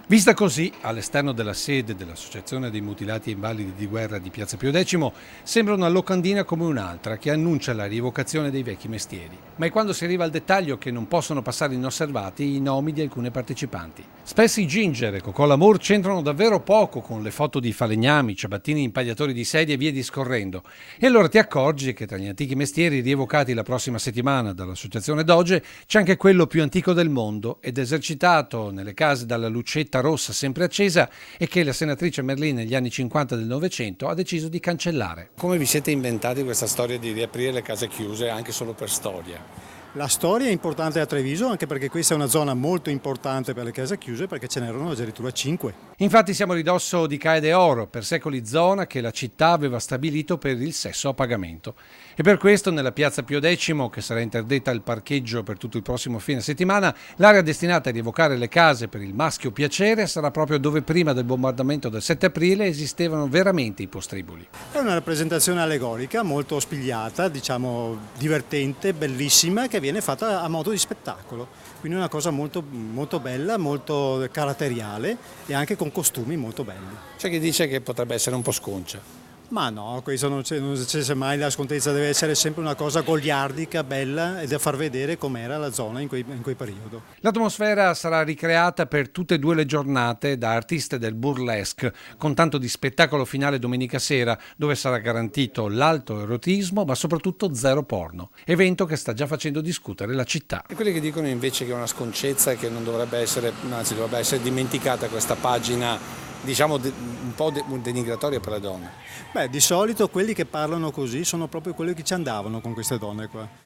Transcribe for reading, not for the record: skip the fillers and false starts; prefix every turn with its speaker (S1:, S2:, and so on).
S1: Vista così, all'esterno della sede dell'Associazione dei Mutilati e Invalidi di Guerra di Piazza Pio X, sembra una locandina come un'altra che annuncia la rievocazione dei vecchi mestieri. Ma è quando si arriva al dettaglio che non possono passare inosservati i nomi di alcune partecipanti. Spesso i Ginger e Cocò Lamour c'entrano davvero poco con le foto di falegnami, ciabattini impagliatori di sedie e via discorrendo. E allora ti accorgi che tra gli antichi mestieri rievocati la prossima settimana dall'Associazione Doge c'è anche quello più antico del mondo ed esercitato nelle case dalla lucetta rossa sempre accesa e che la senatrice Merlin negli anni 50 del Novecento ha deciso di cancellare. Come vi siete inventati questa storia di riaprire le case chiuse anche solo per storia?
S2: La storia è importante a Treviso anche perché questa è una zona molto importante per le case chiuse perché ce n'erano addirittura 5.
S1: Infatti siamo a ridosso di Cae de Oro, per secoli zona che la città aveva stabilito per il sesso a pagamento. E per questo nella piazza Pio X, che sarà interdetta al parcheggio per tutto il prossimo fine settimana, l'area destinata a rievocare le case per il maschio piacere sarà proprio dove prima del bombardamento del 7 aprile esistevano veramente i postriboli.
S2: È una rappresentazione allegorica molto spigliata, diciamo divertente, bellissima, che viene fatta a modo di spettacolo. Quindi è una cosa molto, molto bella, molto caratteriale e anche con costumi molto belli.
S1: C'è chi dice che potrebbe essere un po' sconcia.
S2: Ma no, questo non c'è mai, la scontezza deve essere sempre una cosa goliardica, bella e da far vedere com'era la zona in quel periodo.
S1: L'atmosfera sarà ricreata per tutte e due le giornate da artiste del burlesque, con tanto di spettacolo finale domenica sera, dove sarà garantito l'alto erotismo, ma soprattutto zero porno. Evento che sta già facendo discutere la città. E quelli che dicono invece che è una sconcezza e che non dovrebbe essere, anzi dovrebbe essere dimenticata questa pagina, diciamo un po' denigratoria per le donne.
S2: Beh, di solito quelli che parlano così sono proprio quelli che ci andavano con queste donne qua.